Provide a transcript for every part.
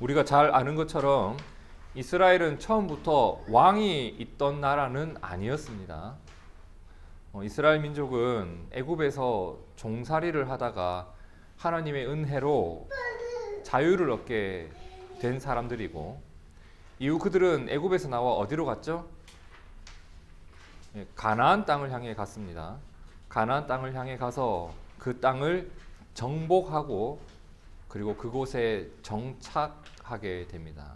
우리가 잘 아는 것처럼 이스라엘은 처음부터 왕이 있던 나라는 아니었습니다. 이스라엘 민족은 애굽에서 종살이를 하다가 하나님의 은혜로 자유를 얻게 된 사람들이고, 이후 그들은 애굽에서 나와 어디로 갔죠? 가나안 땅을 향해 갔습니다. 가나안 땅을 향해 가서 그 땅을 정복하고 그리고 그곳에 정착하게 됩니다.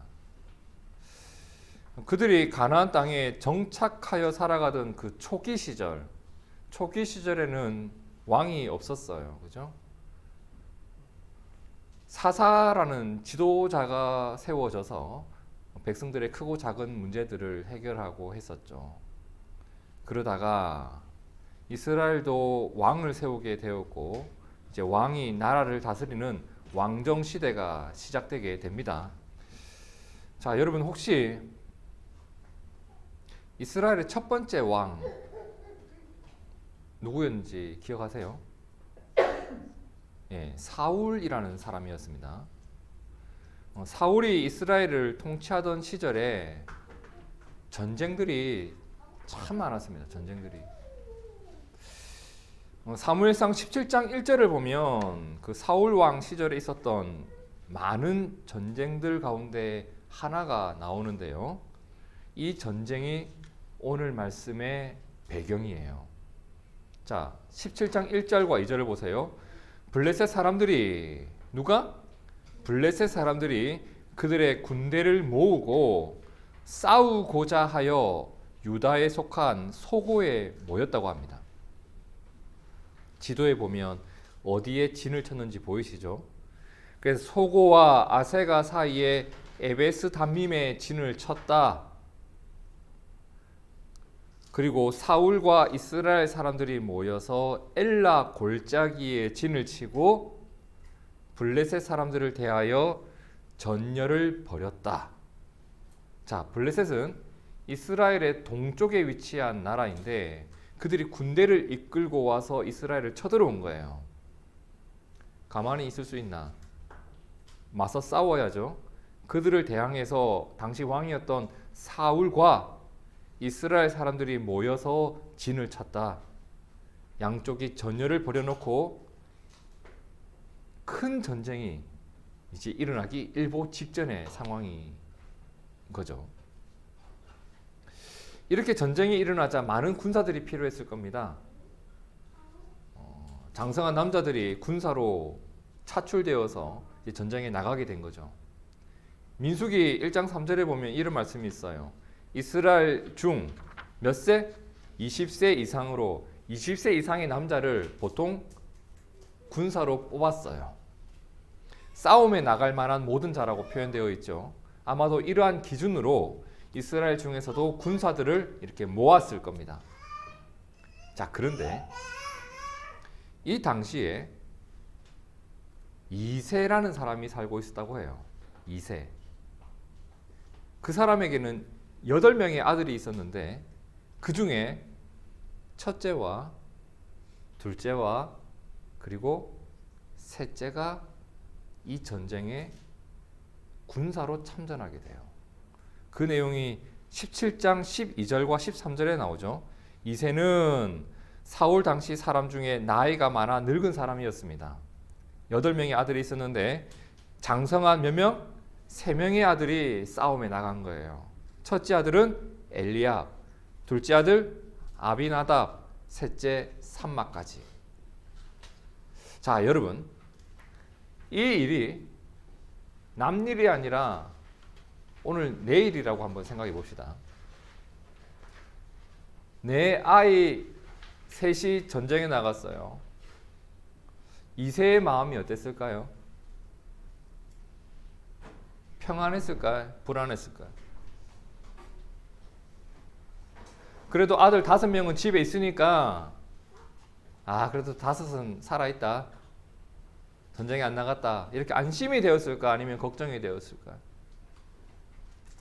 그들이 가나안 땅에 정착하여 살아가던 그 초기 시절에는 왕이 없었어요. 그죠? 사사라는 지도자가 세워져서 백성들의 크고 작은 문제들을 해결하고 했었죠. 그러다가 이스라엘도 왕을 세우게 되었고, 이제 왕이 나라를 다스리는 왕정 시대가 시작되게 됩니다. 자, 여러분 혹시 이스라엘의 첫 번째 왕 누구였는지 기억하세요? 예, 사울이라는 사람이었습니다. 사울이 이스라엘을 통치하던 시절에 전쟁들이 참 많았습니다. 전쟁들이. 사무엘상 17장 1절을 보면 그 사울 왕 시절에 있었던 많은 전쟁들 가운데 하나가 나오는데요. 이 전쟁이 오늘 말씀의 배경이에요. 자, 17장 1절과 2절을 보세요. 블레셋 사람들이 블레셋 사람들이 그들의 군대를 모으고 싸우고자 하여 유다에 속한 소고에 모였다고 합니다. 지도에 보면 어디에 진을 쳤는지 보이시죠? 그래서 소고와 아세가 사이에 에베스 담밈에 진을 쳤다. 그리고 사울과 이스라엘 사람들이 모여서 엘라 골짜기에 진을 치고 블레셋 사람들을 대하여 전열을 벌였다. 자, 블레셋은 이스라엘의 동쪽에 위치한 나라인데 그들이 군대를 이끌고 와서 이스라엘을 쳐들어온 거예요. 가만히 있을 수 있나? 맞서 싸워야죠. 그들을 대항해서 당시 왕이었던 사울과 이스라엘 사람들이 모여서 진을 쳤다. 양쪽이 전열을 벌여놓고 큰 전쟁이 이제 일어나기 일보 직전의 상황인 거죠. 이렇게 전쟁이 일어나자 많은 군사들이 필요했을 겁니다. 장성한 남자들이 군사로 차출되어서 이제 전쟁에 나가게 된 거죠. 민수기 1장 3절에 보면 이런 말씀이 있어요. 이스라엘 중 몇 세? 20세 이상으로 20세 이상의 남자를 보통 군사로 뽑았어요. 싸움에 나갈 만한 모든 자라고 표현되어 있죠. 아마도 이러한 기준으로 이스라엘 중에서도 군사들을 이렇게 모았을 겁니다. 자, 그런데 이 당시에 이새라는 사람이 살고 있었다고 해요. 이새. 그 사람에게는 8명의 아들이 있었는데 그 중에 첫째와 둘째와 그리고 셋째가 이 전쟁에 군사로 참전하게 돼요. 그 내용이 17장 12절과 13절에 나오죠. 이새는 사울 당시 사람 중에 나이가 많아 늙은 사람이었습니다. 8명의 아들이 있었는데 장성한 몇 명? 3명의 아들이 싸움에 나간 거예요. 첫째 아들은 엘리압, 둘째 아들 아비나답, 셋째 삼마까지. 자, 여러분, 이 일이 남일이 아니라 오늘 내일이라고 한번 생각해 봅시다. 내 아이 셋이 전쟁에 나갔어요. 이새의 마음이 어땠을까요? 평안했을까요? 불안했을까요? 그래도 아들 5명은 집에 있으니까 그래도 5은 살아있다. 전쟁에 안 나갔다. 이렇게 안심이 되었을까? 아니면 걱정이 되었을까?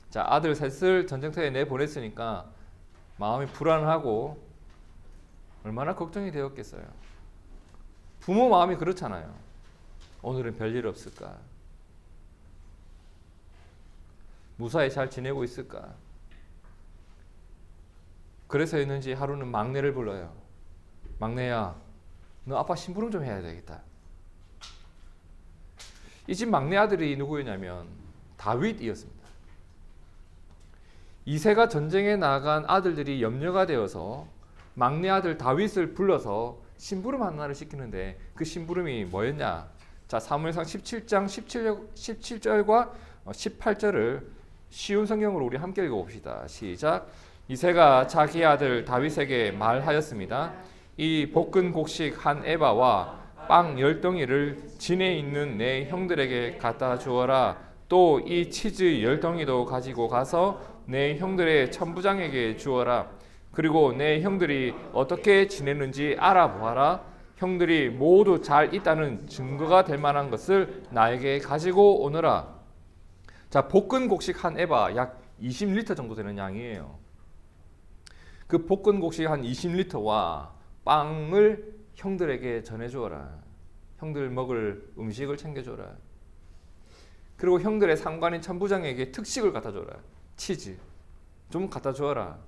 자, 아들 셋을 전쟁터에 내보냈으니까 마음이 불안하고 얼마나 걱정이 되었겠어요. 부모 마음이 그렇잖아요. 오늘은 별일 없을까? 무사히 잘 지내고 있을까? 그래서였는지 하루는 막내를 불러요. 막내야, 너 아빠 심부름 좀 해야 되겠다. 이 집 막내 아들이 누구였냐면 다윗이었습니다. 이새가 전쟁에 나간 아들들이 염려가 되어서 막내 아들 다윗을 불러서 심부름 하나를 시키는데 그 심부름이 뭐였냐? 자, 사무엘상 17장 17절과 18절을 쉬운 성경으로 우리 함께 읽어봅시다. 시작. 이새가 자기 아들 다윗에게 말하였습니다. 이 볶은 곡식 한 에바와 빵 10덩이를 진에 있는 내 형들에게 갖다 주어라. 또 이 치즈 10덩이도 가지고 가서 내 형들의 천부장에게 주어라. 그리고 내 형들이 어떻게 지내는지 알아보아라. 형들이 모두 잘 있다는 증거가 될 만한 것을 나에게 가지고 오너라. 자, 볶은 곡식 한 에바 약 20리터 정도 되는 양이에요. 그 볶은 곡식 한 20리터와 빵을 형들에게 전해주어라. 형들 먹을 음식을 챙겨줘라. 그리고 형들의 상관인 천부장에게 특식을 갖다 줘라. 치즈 좀 갖다 주어라.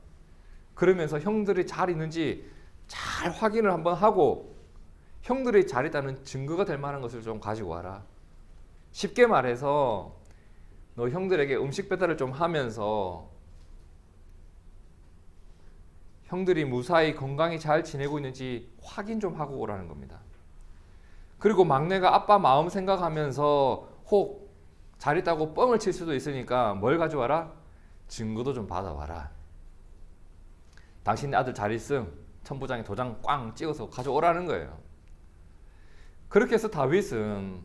그러면서 형들이 잘 있는지 잘 확인을 한번 하고 형들이 잘 있다는 증거가 될 만한 것을 좀 가지고 와라. 쉽게 말해서 너 형들에게 음식 배달을 좀 하면서 형들이 무사히 건강히 잘 지내고 있는지 확인 좀 하고 오라는 겁니다. 그리고 막내가 아빠 마음 생각하면서 혹 잘 있다고 뻥을 칠 수도 있으니까 뭘 가져와라? 증거도 좀 받아와라. 당신 아들 잘 있음 천부장에 도장 꽝 찍어서 가져오라는 거예요. 그렇게 해서 다윗은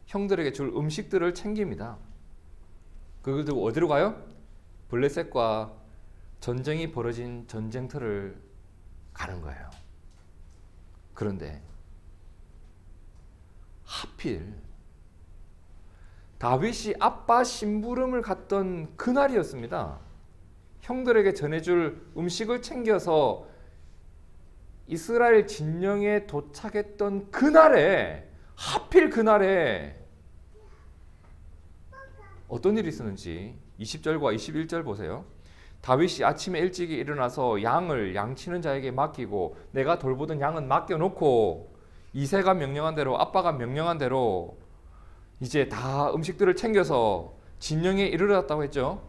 형들에게 줄 음식들을 챙깁니다. 그걸 들고 어디로 가요? 블레셋과 전쟁이 벌어진 전쟁터를 가는 거예요. 그런데 하필 다윗이 아빠 심부름을 갔던 그날이었습니다. 형들에게 전해줄 음식을 챙겨서 이스라엘 진영에 도착했던 그날에 하필 그날에 어떤 일이 있었는지 20절과 21절 보세요. 다윗이 아침에 일찍 일어나서 양을 양치는 자에게 맡기고 내가 돌보던 양은 맡겨놓고 이새가 명령한 대로 아빠가 명령한 대로 이제 다 음식들을 챙겨서 진영에 이르렀다고 했죠.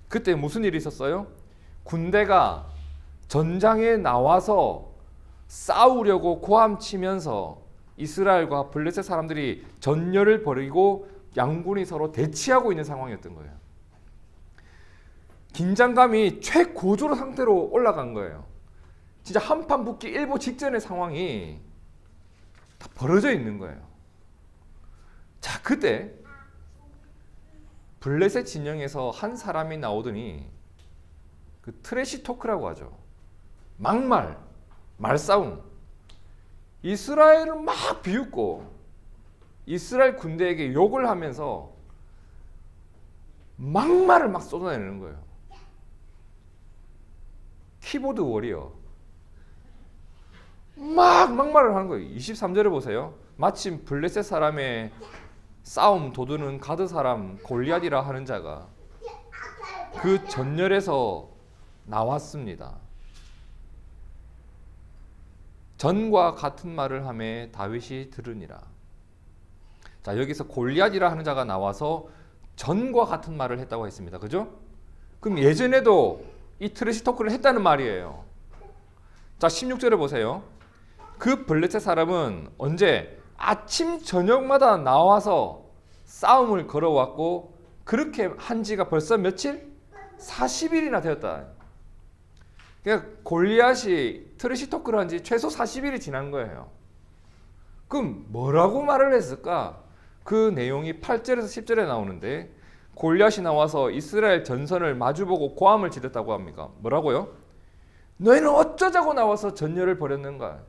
그때 무슨 일이 있었어요? 군대가 전장에 나와서 싸우려고 고함치면서 이스라엘과 블레셋 사람들이 전열을 벌이고 양군이 서로 대치하고 있는 상황이었던 거예요. 긴장감이 최고조로 상태로 올라간 거예요. 진짜 한판 붙기 일보 직전의 상황이 다 벌어져 있는 거예요. 자, 그때 블레셋 진영에서 한 사람이 나오더니 그 트래시 토크라고 하죠. 막말, 말싸움. 이스라엘을 막 비웃고 이스라엘 군대에게 욕을 하면서 막말을 막 쏟아내는 거예요. 키보드 워리어. 막 막말을 하는 거예요. 23절에 보세요. 마침 블레셋 사람의 싸움 도두는 가드 사람 골리앗이라 하는 자가 그 전열에서 나왔습니다. 전과 같은 말을 하매 다윗이 들으니라. 자, 여기서 골리앗이라 하는 자가 나와서 전과 같은 말을 했다고 했습니다. 그죠? 그럼 예전에도 이 트래시 토크를 했다는 말이에요. 자, 16절에 보세요. 그 블레셋 사람은 언제? 아침 저녁마다 나와서 싸움을 걸어왔고 그렇게 한 지가 벌써 며칠? 40일이나 되었다. 그러니까 골리앗이 트래시 토크를 한 지 최소 40일이 지난 거예요. 그럼 뭐라고 말을 했을까? 그 내용이 8절에서 10절에 나오는데 골리앗이 나와서 이스라엘 전선을 마주보고 고함을 지르다고 합니까? 뭐라고요? 너희는 어쩌자고 나와서 전열을 벌였는가?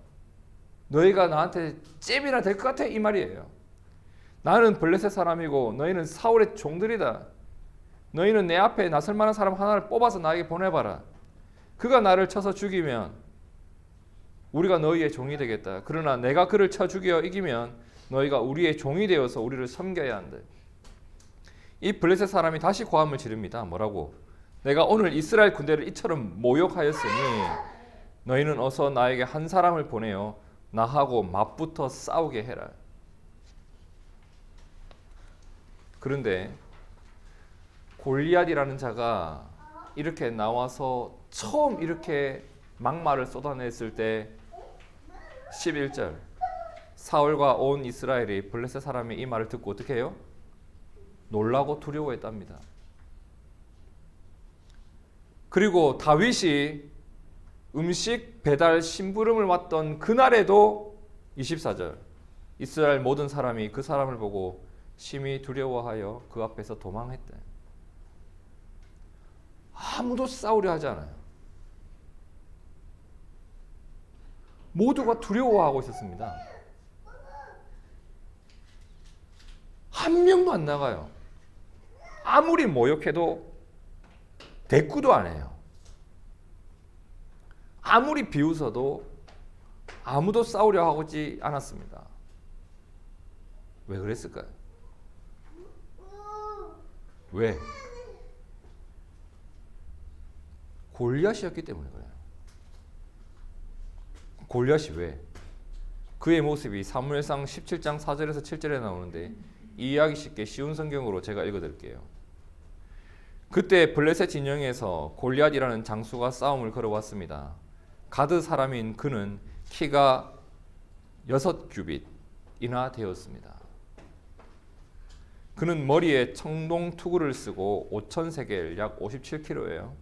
너희가 나한테 잽이나 될 것 같아? 이 말이에요. 나는 블레셋 사람이고 너희는 사울의 종들이다. 너희는 내 앞에 나설 만한 사람 하나를 뽑아서 나에게 보내봐라. 그가 나를 쳐서 죽이면 우리가 너희의 종이 되겠다. 그러나 내가 그를 쳐 죽여 이기면 너희가 우리의 종이 되어서 우리를 섬겨야 한다. 이 블레셋 사람이 다시 고함을 지릅니다. 뭐라고? 내가 오늘 이스라엘 군대를 이처럼 모욕하였으니 너희는 어서 나에게 한 사람을 보내어 나하고 맞붙어 싸우게 해라. 그런데 골리앗이라는 자가 이렇게 나와서 처음 이렇게 막말을 쏟아냈을 때 11절 사울과 온 이스라엘이 블레셋 사람의 이 말을 듣고 어떻게 해요? 놀라고 두려워했답니다. 그리고 다윗이 음식 배달 심부름을 왔던 그날에도 24절 이스라엘 모든 사람이 그 사람을 보고 심히 두려워하여 그 앞에서 도망했대. 아무도 싸우려 하지 않아요. 모두가 두려워하고 있었습니다. 한 명도 안 나가요. 아무리 모욕해도 대꾸도 안 해요. 아무리 비웃어도 아무도 싸우려 하지 않았습니다. 왜 그랬을까요? 왜? 골리앗이었기 때문에 그래요. 골리앗이 왜? 그의 모습이 사무엘상 17장 4절에서 7절에 나오는데 이해하기 쉽게 쉬운 성경으로 제가 읽어드릴게요. 그때 블레셋 진영에서 골리앗이라는 장수가 싸움을 걸어왔습니다. 가드 사람인 그는 키가 6규빗이나 되었습니다. 그는 머리에 청동 투구를 쓰고 5,000세겔 약 57kg예요.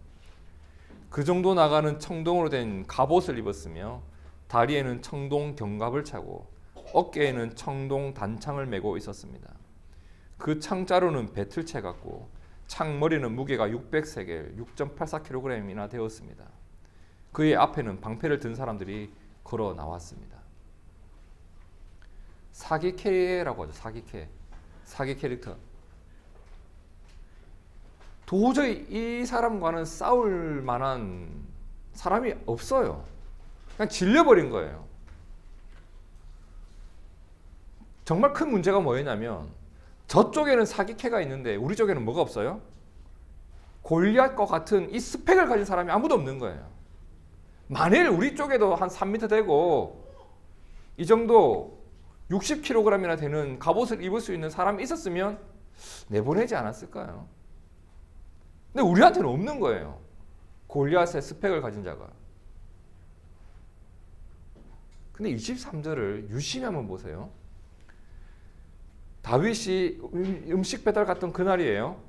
그 정도 나가는 청동으로 된 갑옷을 입었으며 다리에는 청동 견갑을 차고 어깨에는 청동 단창을 메고 있었습니다. 그 창자루는 배틀채 같고 창머리는 무게가 600세겔 6.84kg이나 되었습니다. 그의 앞에는 방패를 든 사람들이 걸어 나왔습니다. 사기캐라고 하죠. 사기 캐릭터. 도저히 이 사람과는 싸울 만한 사람이 없어요. 그냥 질려버린 거예요. 정말 큰 문제가 뭐였냐면 저쪽에는 사기캐가 있는데 우리 쪽에는 뭐가 없어요? 골리앗과 같은 이 스펙을 가진 사람이 아무도 없는 거예요. 만일 우리 쪽에도 한 3m 되고 이 정도 60kg이나 되는 갑옷을 입을 수 있는 사람이 있었으면 내보내지 않았을까요? 근데 우리한테는 없는 거예요. 골리앗의 스펙을 가진 자가. 근데 23절을 유심히 한번 보세요. 다윗이 음식 배달 갔던 그날이에요.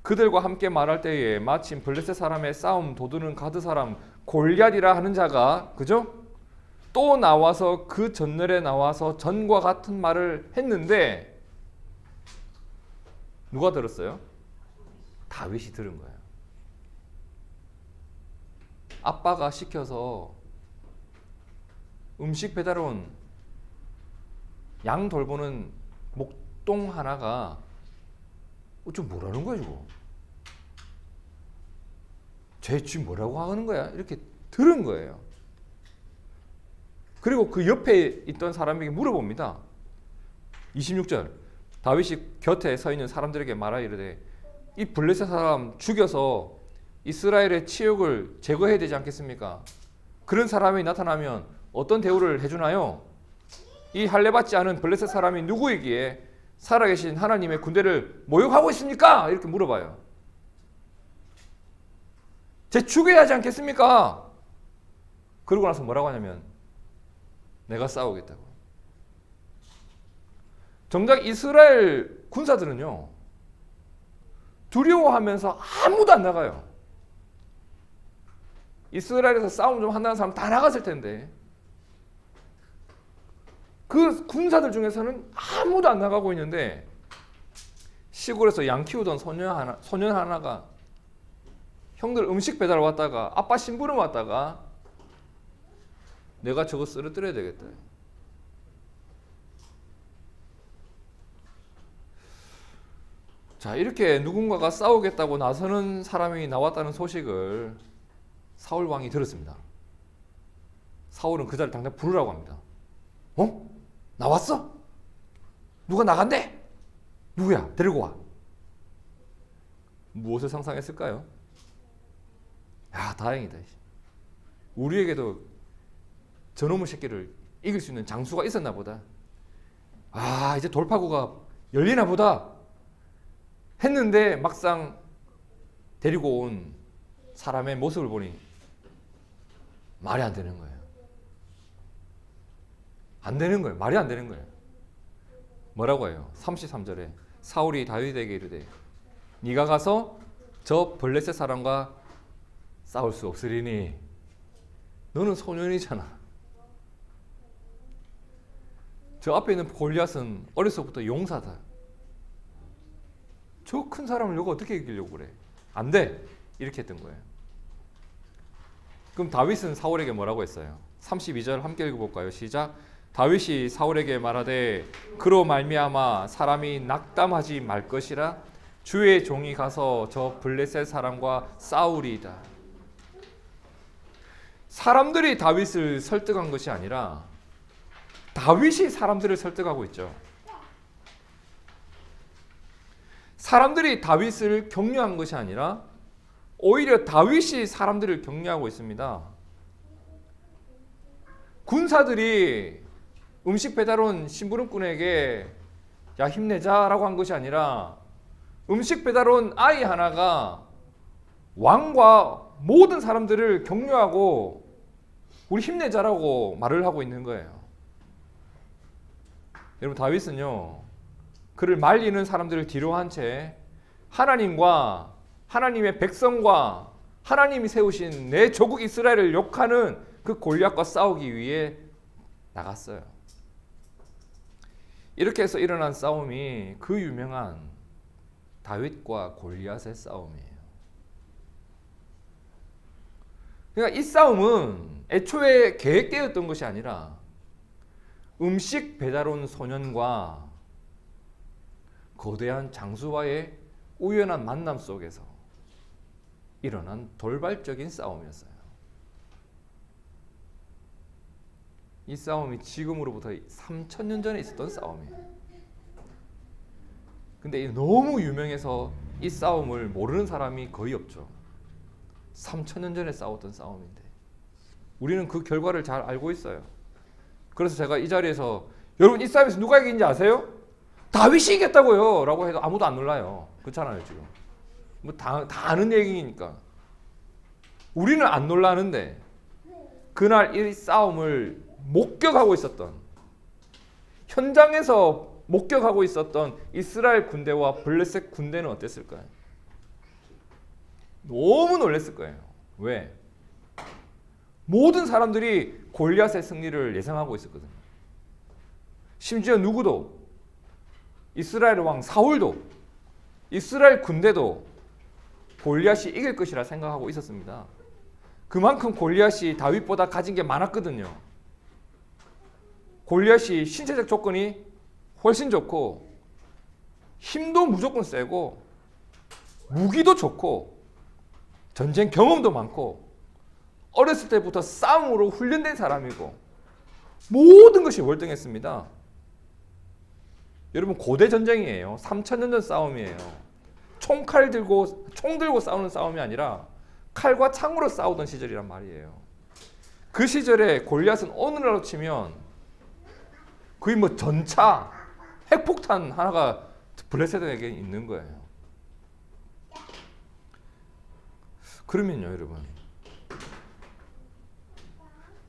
그들과 함께 말할 때에 마침 블레셋 사람의 싸움 도두는 가드 사람 골리앗이라 하는 자가 그죠? 또 나와서 그 전날에 나와서 전과 같은 말을 했는데 누가 들었어요? 다윗이 들은 거예요. 아빠가 시켜서 음식 배달 온 양 돌보는 목동 하나가 좀 뭐라는 거야 이거? 쟤 지금 뭐라고 하는 거야? 이렇게 들은 거예요. 그리고 그 옆에 있던 사람에게 물어봅니다. 26절 다윗이 곁에 서 있는 사람들에게 말하 이르되 이 블레셋 사람 죽여서 이스라엘의 치욕을 제거해야 되지 않겠습니까? 그런 사람이 나타나면 어떤 대우를 해주나요? 이 할례받지 않은 블레셋 사람이 누구이기에 살아계신 하나님의 군대를 모욕하고 있습니까? 이렇게 물어봐요. 쟤 죽여야 하지 않겠습니까? 그러고 나서 뭐라고 하냐면 내가 싸우겠다고. 정작 이스라엘 군사들은요 두려워하면서 아무도 안 나가요. 이스라엘에서 싸움 좀 한다는 사람 다 나갔을 텐데 그 군사들 중에서는 아무도 안 나가고 있는데 시골에서 양 키우던 소년 하나가 형들 음식 배달 왔다가 아빠 심부름 왔다가 내가 저거 쓰러뜨려야 되겠다. 자, 이렇게 누군가가 싸우겠다고 나서는 사람이 나왔다는 소식을 사울 왕이 들었습니다. 사울은 그 자를 당장 부르라고 합니다. 어? 나왔어? 누가 나간대? 누구야? 데리고 와. 무엇을 상상했을까요? 야, 다행이다. 우리에게도 저놈의 새끼를 이길 수 있는 장수가 있었나 보다. 아, 이제 돌파구가 열리나 보다 했는데 막상 데리고 온 사람의 모습을 보니 말이 안 되는 거예요. 안 되는 거예요. 말이 안 되는 거예요. 뭐라고 해요? 33절에 사울이 다윗에게 이르되 네가 가서 저 블레셋 사람과 싸울 수 없으리니 너는 소년이잖아. 저 앞에 있는 골리앗은 어려서부터 용사다. 저 큰 사람을 너가 어떻게 이기려고 그래? 안 돼. 이렇게 했던 거예요. 그럼 다윗은 사울에게 뭐라고 했어요? 32절 함께 읽어볼까요? 시작. 다윗이 사울에게 말하되 그로 말미암아 사람이 낙담하지 말 것이라 주의 종이 가서 저 블레셋 사람과 싸우리이다. 사람들이 다윗을 설득한 것이 아니라 다윗이 사람들을 설득하고 있죠. 사람들이 다윗을 격려한 것이 아니라 오히려 다윗이 사람들을 격려하고 있습니다. 군사들이 음식 배달 온 심부름꾼에게 야 힘내자라고 한 것이 아니라 음식 배달 온 아이 하나가 왕과 모든 사람들을 격려하고 우리 힘내자라고 말을 하고 있는 거예요. 여러분 다윗은요 그를 말리는 사람들을 뒤로 한 채 하나님과 하나님의 백성과 하나님이 세우신 내 조국 이스라엘을 욕하는 그 골리앗과 싸우기 위해 나갔어요. 이렇게 해서 일어난 싸움이 그 유명한 다윗과 골리앗의 싸움이에요. 그러니까 이 싸움은 애초에 계획되었던 것이 아니라 음식 배달 온 소년과 거대한 장수와의 우연한 만남 속에서 일어난 돌발적인 싸움이었어요. 이 싸움이 지금으로부터 3000년 전에 있었던 싸움이에요. 근데 너무 유명해서 이 싸움을 모르는 사람이 거의 없죠. 3000년 전에 싸웠던 싸움인데 우리는 그 결과를 잘 알고 있어요. 그래서 제가 이 자리에서 여러분 이 싸움에서 누가 이긴지 아세요? 다윗이 이겼다고요 라고 해도 아무도 안 놀라요. 그렇잖아요. 지금 뭐 다 아는 얘기니까 우리는 안 놀라는데 그날 이 싸움을 목격하고 있었던 현장에서 목격하고 있었던 이스라엘 군대와 블레셋 군대는 어땠을까요? 너무 놀랐을 거예요. 왜? 모든 사람들이 골리앗의 승리를 예상하고 있었거든요. 심지어 누구도 이스라엘 왕 사울도 이스라엘 군대도 골리앗이 이길 것이라 생각하고 있었습니다. 그만큼 골리앗이 다윗보다 가진 게 많았거든요. 골리앗이 신체적 조건이 훨씬 좋고 힘도 무조건 세고 무기도 좋고 전쟁 경험도 많고 어렸을 때부터 싸움으로 훈련된 사람이고 모든 것이 월등했습니다. 여러분 고대 전쟁이에요. 3000년 전 싸움이에요. 총 들고 싸우는 싸움이 아니라 칼과 창으로 싸우던 시절이란 말이에요. 그 시절에 골리앗은 오늘날로 치면 거의 뭐 전차, 핵폭탄 하나가 블레셋에게 있는 거예요. 그러면요, 여러분.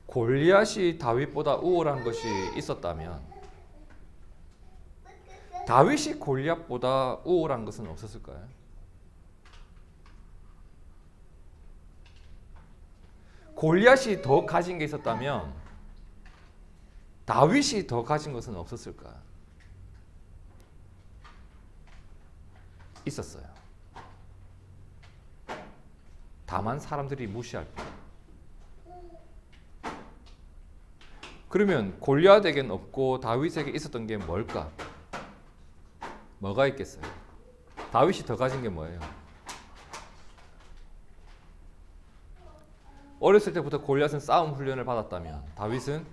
골리앗이 다윗보다 우월한 것이 있었다면 다윗이 골리앗보다 우월한 것은 없었을까요? 골리앗이 더 가진 게 있었다면 다윗이 더 가진 것은 없었을까? 있었어요. 다만 사람들이 무시할 뿐. 그러면 골리앗에겐 없고 다윗에게 있었던 게 뭘까? 뭐가 있겠어요? 다윗이 더 가진 게 뭐예요? 어렸을 때부터 골리앗은 싸움 훈련을 받았다면 다윗은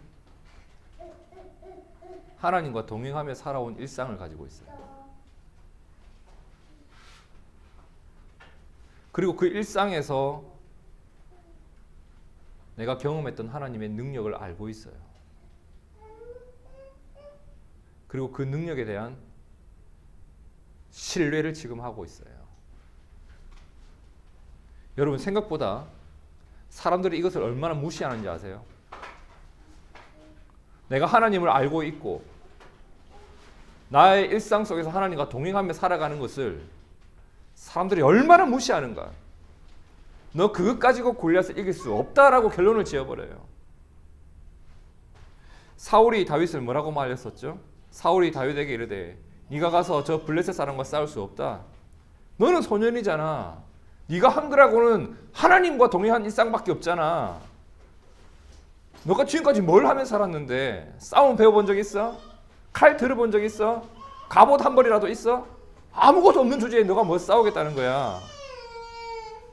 하나님과 동행하며 살아온 일상을 가지고 있어요. 그리고 그 일상에서 내가 경험했던 하나님의 능력을 알고 있어요. 그리고 그 능력에 대한 신뢰를 지금 하고 있어요. 여러분, 생각보다 사람들이 이것을 얼마나 무시하는지 아세요? 내가 하나님을 알고 있고 나의 일상 속에서 하나님과 동행하며 살아가는 것을 사람들이 얼마나 무시하는가. 너 그것 가지고 골리앗을 이길 수 없다라고 결론을 지어버려요. 사울이 다윗을 뭐라고 말했었죠? 사울이 다윗에게 이르되 네가 가서 저 블레셋 사람과 싸울 수 없다. 너는 소년이잖아. 네가 한 거라고는 하나님과 동행한 일상밖에 없잖아. 너가 지금까지 뭘 하며 살았는데 싸움 배워본 적 있어? 칼 들어본 적 있어? 갑옷 한 벌이라도 있어? 아무것도 없는 주제에 너가 뭐 싸우겠다는 거야.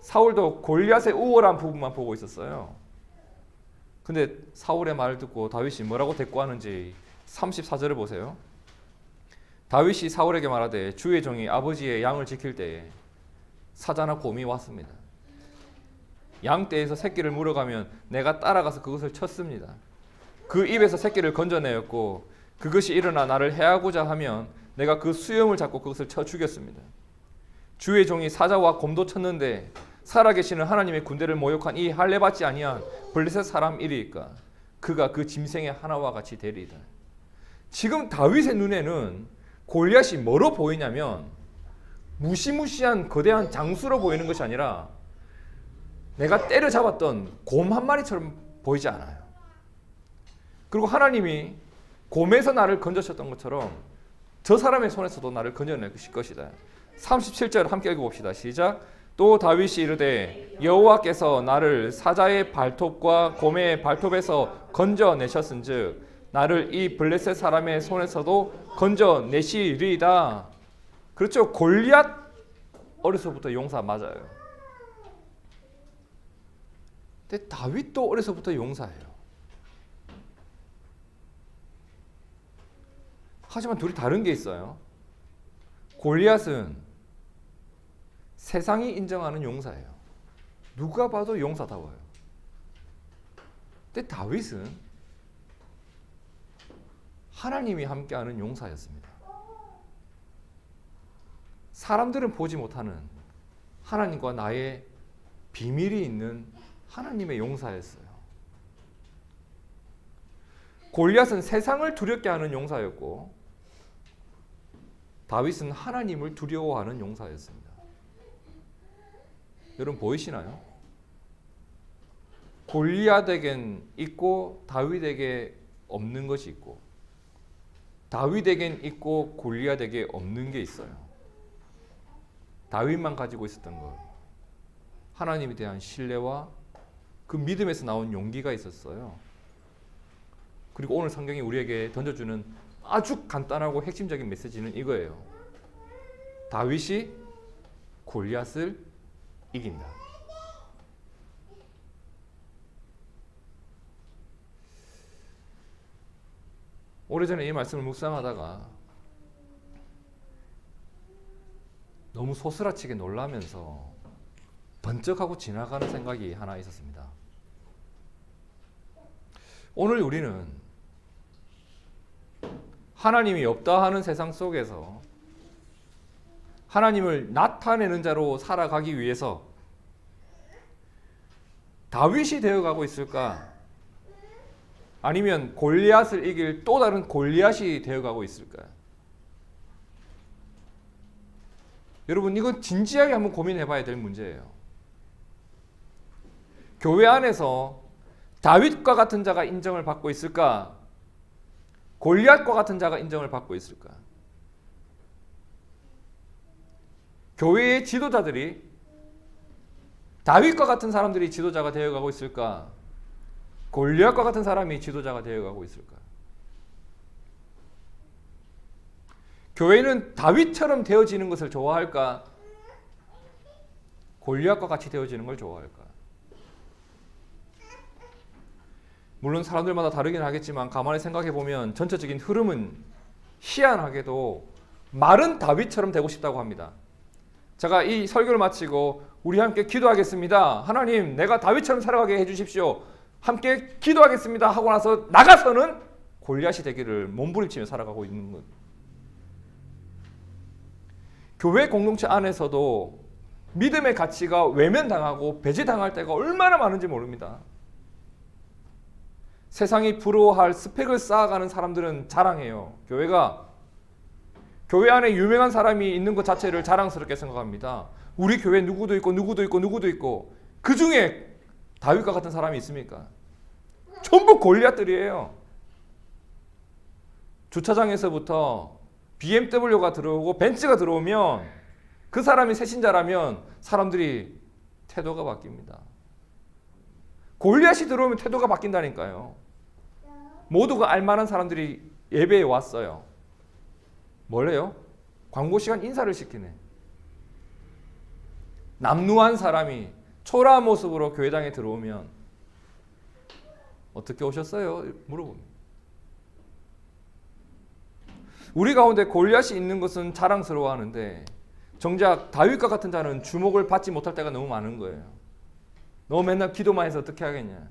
사울도 골리앗의 우월한 부분만 보고 있었어요. 근데 사울의 말을 듣고 다윗이 뭐라고 대꾸하는지 34절을 보세요. 다윗이 사울에게 말하되 주의 종이 아버지의 양을 지킬 때에 사자나 곰이 왔습니다. 양떼에서 새끼를 물어가면 내가 따라가서 그것을 쳤습니다. 그 입에서 새끼를 건져내었고 그것이 일어나 나를 해하고자 하면 내가 그 수염을 잡고 그것을 쳐 죽였습니다. 주의 종이 사자와 곰도 쳤는데 살아계시는 하나님의 군대를 모욕한 이 할례받지 아니한 블레셋 사람 일이니까 그가 그 짐승의 하나와 같이 되리이다. 지금 다윗의 눈에는 골리앗이 뭐로 보이냐면 무시무시한 거대한 장수로 보이는 것이 아니라 내가 때려잡았던 곰 한 마리처럼 보이지 않아요. 그리고 하나님이 곰에서 나를 건져쳤던 것처럼 저 사람의 손에서도 나를 건져낼 것이다. 37절 함께 읽어봅시다. 시작. 또 다윗이 이르되 여호와께서 나를 사자의 발톱과 곰의 발톱에서 건져내셨은즉 나를 이 블레셋 사람의 손에서도 건져내시리이다. 그렇죠. 골리앗 어려서부터 용사 맞아요. 근데 다윗도 어려서부터 용사예요. 하지만 둘이 다른 게 있어요. 골리앗은 세상이 인정하는 용사예요. 누가 봐도 용사다워요. 근데 다윗은 하나님이 함께하는 용사였습니다. 사람들은 보지 못하는 하나님과 나의 비밀이 있는 하나님의 용사였어요. 골리앗은 세상을 두렵게 하는 용사였고 다윗은 하나님을 두려워하는 용사였습니다. 여러분 보이시나요? 골리앗에겐 있고 다윗에게 없는 것이 있고 다윗에겐 있고 골리앗에게 없는 게 있어요. 다윗만 가지고 있었던 것, 하나님에 대한 신뢰와 그 믿음에서 나온 용기가 있었어요. 그리고 오늘 성경이 우리에게 던져주는 아주 간단하고 핵심적인 메시지는 이거예요. 다윗이 골리앗을 이긴다. 오래전에 이 말씀을 묵상하다가 너무 소스라치게 놀라면서 번쩍하고 지나가는 생각이 하나 있었습니다. 오늘 우리는 하나님이 없다 하는 세상 속에서 하나님을 나타내는 자로 살아가기 위해서 다윗이 되어가고 있을까? 아니면 골리앗을 이길 또 다른 골리앗이 되어가고 있을까? 여러분, 이건 진지하게 한번 고민해봐야 될 문제예요. 교회 안에서 다윗과 같은 자가 인정을 받고 있을까? 골리앗과 같은 자가 인정을 받고 있을까? 교회의 지도자들이 다윗과 같은 사람들이 지도자가 되어가고 있을까? 골리앗과 같은 사람이 지도자가 되어가고 있을까? 교회는 다윗처럼 되어지는 것을 좋아할까? 골리앗과 같이 되어지는 걸 좋아할까? 물론 사람들마다 다르긴 하겠지만 가만히 생각해 보면 전체적인 흐름은 희한하게도 말은 다윗처럼 되고 싶다고 합니다. 제가 이 설교를 마치고 우리 함께 기도하겠습니다. 하나님, 내가 다윗처럼 살아가게 해주십시오. 함께 기도하겠습니다 하고 나서 나가서는 골리앗이 되기를 몸부림치며 살아가고 있는 것. 교회 공동체 안에서도 믿음의 가치가 외면당하고 배제당할 때가 얼마나 많은지 모릅니다. 세상이 부러워할 스펙을 쌓아가는 사람들은 자랑해요. 교회 안에 유명한 사람이 있는 것 자체를 자랑스럽게 생각합니다. 우리 교회 누구도 있고 누구도 있고 누구도 있고 그 중에 다윗과 같은 사람이 있습니까? 전부 골리앗들이에요. 주차장에서부터 BMW가 들어오고 벤츠가 들어오면 그 사람이 새신자라면 사람들이 태도가 바뀝니다. 골리앗이 들어오면 태도가 바뀐다니까요. 모두가 알만한 사람들이 예배에 왔어요. 뭐래요? 광고 시간 인사를 시키네. 남루한 사람이 초라한 모습으로 교회당에 들어오면 어떻게 오셨어요? 물어봅니다. 우리 가운데 골리앗이 있는 것은 자랑스러워하는데 정작 다윗과 같은 자는 주목을 받지 못할 때가 너무 많은 거예요. 너 맨날 기도만 해서 어떻게 하겠냐?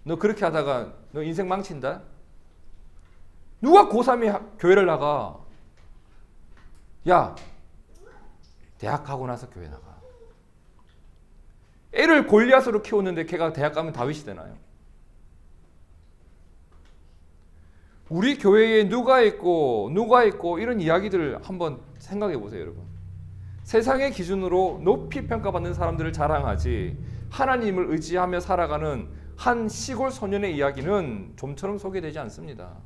너 그렇게 하다가 너 인생 망친다? 누가 고3이 교회를 나가? 야, 대학 가고 나서 교회 나가. 애를 골리앗으로 키웠는데 걔가 대학 가면 다윗이 되나요? 우리 교회에 누가 있고 이런 이야기들을 한번 생각해 보세요, 여러분. 세상의 기준으로 높이 평가받는 사람들을 자랑하지 하나님을 의지하며 살아가는 한 시골 소년의 이야기는 좀처럼 소개되지 않습니다.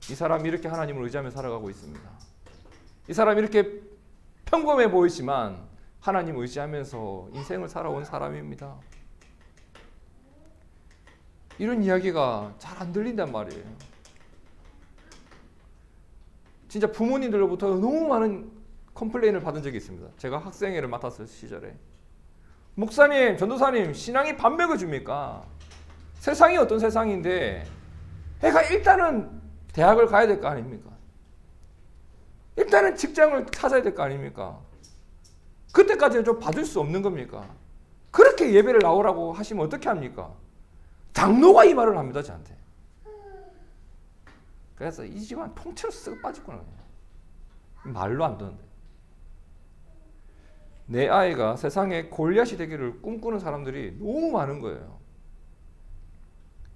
이 사람이 이렇게 하나님을 의지하며 살아가고 있습니다. 이 사람이 이렇게 평범해 보이지만 하나님을 의지하면서 인생을 살아온 사람입니다. 이런 이야기가 잘 안 들린단 말이에요. 진짜 부모님들로부터 너무 많은 컴플레인을 받은 적이 있습니다. 제가 학생회를 맡았을 시절에. 목사님, 전도사님, 신앙이 밥 먹여줍니까? 세상이 어떤 세상인데 애가 일단은 대학을 가야 될 거 아닙니까? 일단은 직장을 찾아야 될 거 아닙니까? 그때까지는 좀 봐줄 수 없는 겁니까? 그렇게 예배를 나오라고 하시면 어떻게 합니까? 장로가 이 말을 합니다, 저한테. 그래서 이 집안 통째로 쓱 빠졌구나. 말로 안 되는데. 내 아이가 세상에 골리앗이 되기를 꿈꾸는 사람들이 너무 많은 거예요.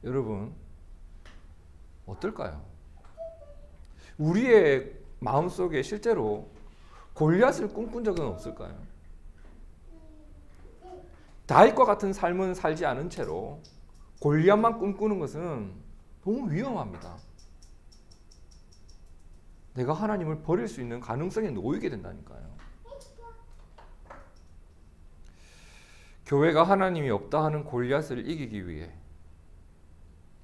여러분, 어떨까요? 우리의 마음속에 실제로 골리앗을 꿈꾼 적은 없을까요? 다윗과 같은 삶은 살지 않은 채로 골리앗만 꿈꾸는 것은 너무 위험합니다. 내가 하나님을 버릴 수 있는 가능성에 놓이게 된다니까요. 교회가 하나님이 없다 하는 골리앗을 이기기 위해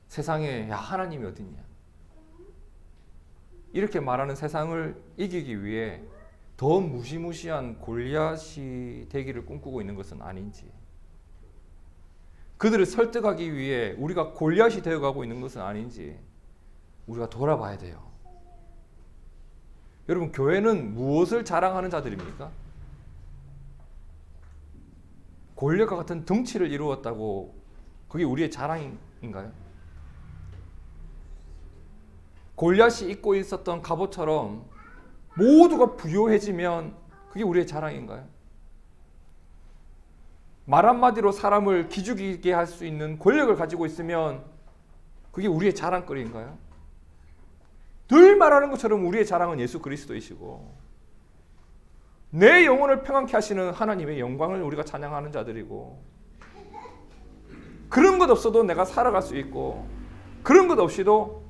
세상에 야 하나님이 어딨냐 이렇게 말하는 세상을 이기기 위해 더 무시무시한 골리앗이 되기를 꿈꾸고 있는 것은 아닌지, 그들을 설득하기 위해 우리가 골리앗이 되어가고 있는 것은 아닌지 우리가 돌아봐야 돼요. 여러분, 교회는 무엇을 자랑하는 자들입니까? 골리앗과 같은 덩치를 이루었다고 그게 우리의 자랑인가요? 골리앗이 입고 있었던 갑옷처럼 모두가 부요해지면 그게 우리의 자랑인가요? 말 한마디로 사람을 기죽이게 할 수 있는 권력을 가지고 있으면 그게 우리의 자랑거리인가요? 늘 말하는 것처럼 우리의 자랑은 예수 그리스도이시고 내 영혼을 평안케 하시는 하나님의 영광을 우리가 찬양하는 자들이고, 그런 것 없어도 내가 살아갈 수 있고 그런 것 없이도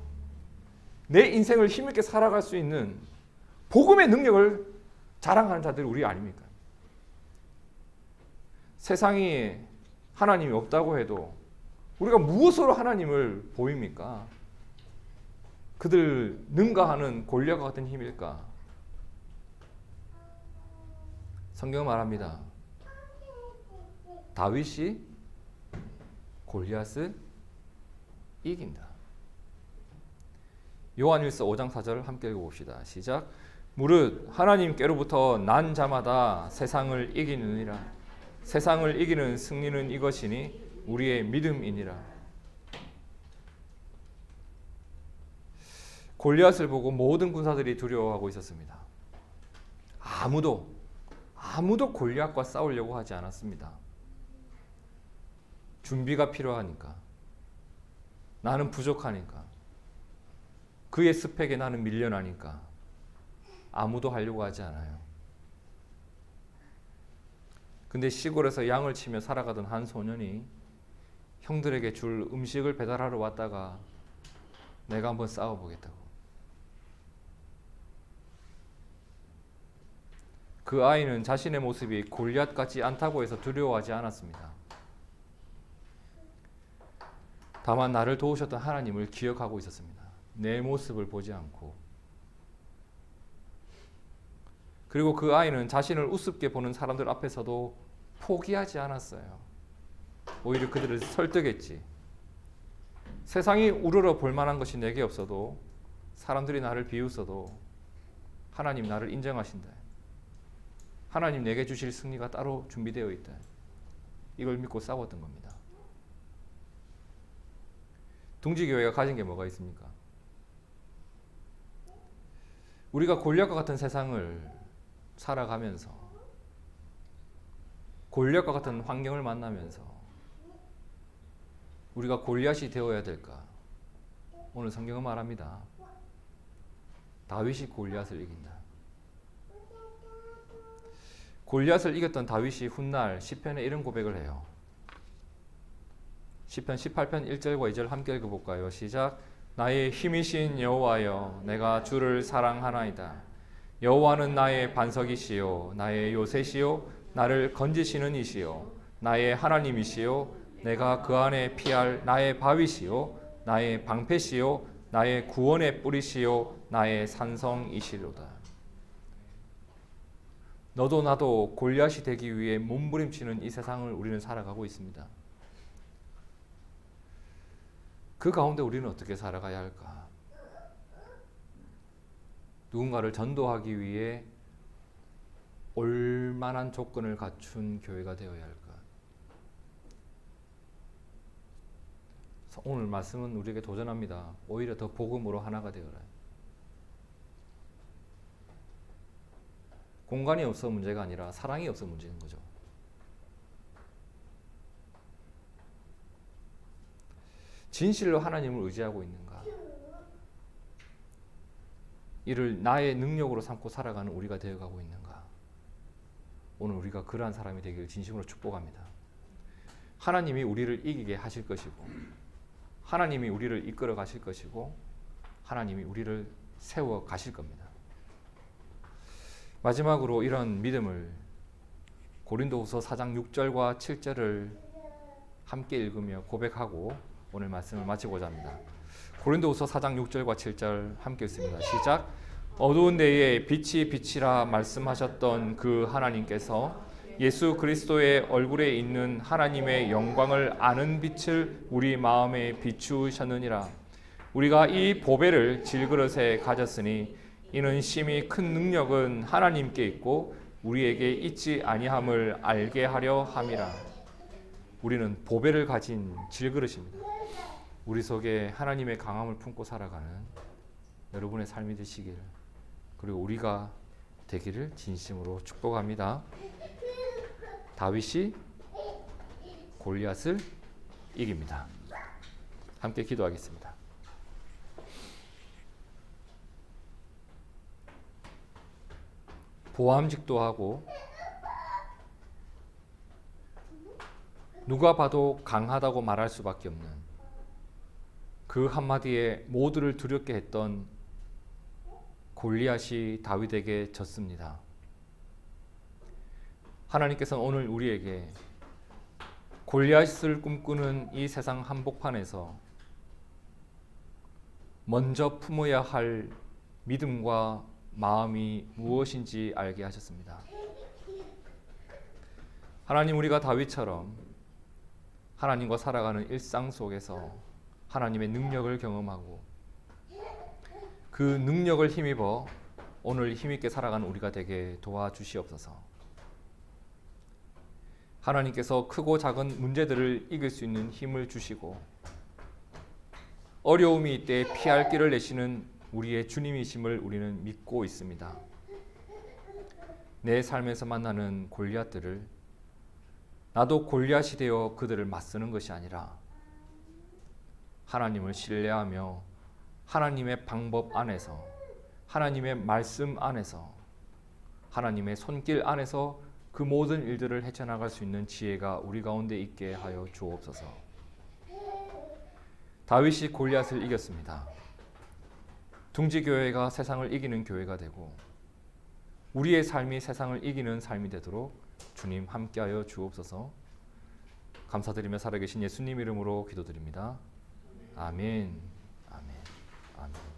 내 인생을 힘있게 살아갈 수 있는 복음의 능력을 자랑하는 자들이 우리 아닙니까? 세상이 하나님이 없다고 해도 우리가 무엇으로 하나님을 보입니까? 그들 능가하는 골리앗과 같은 힘일까? 성경은 말합니다. 다윗이 골리앗을 이긴다. 요한일서 5장 4절 함께 읽어봅시다. 시작. 무릇 하나님께로부터 난 자마다 세상을 이기느니라. 세상을 이기는 승리는 이것이니 우리의 믿음이니라. 골리앗을 보고 모든 군사들이 두려워하고 있었습니다. 아무도 골리앗과 싸우려고 하지 않았습니다. 준비가 필요하니까, 나는 부족하니까, 그의 스펙에 나는 밀려나니까 아무도 하려고 하지 않아요. 근데 시골에서 양을 치며 살아가던 한 소년이 형들에게 줄 음식을 배달하러 왔다가 내가 한번 싸워보겠다고. 그 아이는 자신의 모습이 골리앗 같지 않다고 해서 두려워하지 않았습니다. 다만 나를 도우셨던 하나님을 기억하고 있었습니다. 내 모습을 보지 않고. 그리고 그 아이는 자신을 우습게 보는 사람들 앞에서도 포기하지 않았어요. 오히려 그들을 설득했지. 세상이 우러러 볼 만한 것이 내게 없어도, 사람들이 나를 비웃어도 하나님 나를 인정하신다. 하나님 내게 주실 승리가 따로 준비되어 있다. 이걸 믿고 싸웠던 겁니다. 둥지교회가 가진 게 뭐가 있습니까? 우리가 골리앗과 같은 세상을 살아가면서, 골리앗과 같은 환경을 만나면서 우리가 골리앗이 되어야 될까? 오늘 성경은 말합니다. 다윗이 골리앗을 이긴다. 골리앗을 이겼던 다윗이 훗날 시편에 이런 고백을 해요. 시편 18편 1절과 2절 함께 읽어볼까요? 시작. 나의 힘이신 여호와여, 내가 주를 사랑하나이다. 여호와는 나의 반석이시요 나의 요새시요 나를 건지시는 이시요 나의 하나님이시요 내가 그 안에 피할 나의 바위시요 나의 방패시요 나의 구원의 뿌리시요 나의 산성이시로다. 너도 나도 골리앗이 되기 위해 몸부림치는 이 세상을 우리는 살아가고 있습니다. 그 가운데 우리는 어떻게 살아가야 할까? 누군가를 전도하기 위해 올만한 조건을 갖춘 교회가 되어야 할까? 오늘 말씀은 우리에게 도전합니다. 오히려 더 복음으로 하나가 되어라. 공간이 없어 문제가 아니라 사랑이 없어 문제인 거죠. 진실로 하나님을 의지하고 있는가? 이를 나의 능력으로 삼고 살아가는 우리가 되어가고 있는가? 오늘 우리가 그러한 사람이 되기를 진심으로 축복합니다. 하나님이 우리를 이기게 하실 것이고, 하나님이 우리를 이끌어 가실 것이고, 하나님이 우리를 세워 가실 겁니다. 마지막으로 이런 믿음을 고린도후서 4장 6절과 7절을 함께 읽으며 고백하고 오늘 말씀을 마치고자 합니다. 고린도후서 4장 6절과 7절 함께 읽습니다. 시작. 어두운 데에 빛이 빛이라 말씀하셨던 그 하나님께서 예수 그리스도의 얼굴에 있는 하나님의 영광을 아는 빛을 우리 마음에 비추셨느니라. 우리가 이 보배를 질그릇에 가졌으니 이는 심히 큰 능력은 하나님께 있고 우리에게 있지 아니함을 알게 하려 함이라. 우리는 보배를 가진 질그릇입니다. 우리 속에 하나님의 강함을 품고 살아가는 여러분의 삶이 되시길, 그리고 우리가 되기를 진심으로 축복합니다. 다윗이 골리앗을 이깁니다. 함께 기도하겠습니다. 보암직도 하고 누가 봐도 강하다고 말할 수밖에 없는 그 한마디에 모두를 두렵게 했던 골리앗이 다윗에게 졌습니다. 하나님께서는 오늘 우리에게 골리앗을 꿈꾸는 이 세상 한복판에서 먼저 품어야 할 믿음과 마음이 무엇인지 알게 하셨습니다. 하나님, 우리가 다윗처럼 하나님과 살아가는 일상 속에서 하나님의 능력을 경험하고 그 능력을 힘입어 오늘 힘있게 살아가는 우리가 되게 도와주시옵소서. 하나님께서 크고 작은 문제들을 이길 수 있는 힘을 주시고 어려움이 이때 피할 길을 내시는 우리의 주님이심을 우리는 믿고 있습니다. 내 삶에서 만나는 골리앗들을 나도 골리앗이 되어 그들을 맞서는 것이 아니라 하나님을 신뢰하며 하나님의 방법 안에서, 하나님의 말씀 안에서, 하나님의 손길 안에서 그 모든 일들을 헤쳐나갈 수 있는 지혜가 우리 가운데 있게 하여 주옵소서. 다윗이 골리앗을 이겼습니다. 둥지교회가 세상을 이기는 교회가 되고 우리의 삶이 세상을 이기는 삶이 되도록 주님 함께하여 주옵소서. 감사드리며 살아계신 예수님 이름으로 기도드립니다. 아멘. 아멘. 아멘.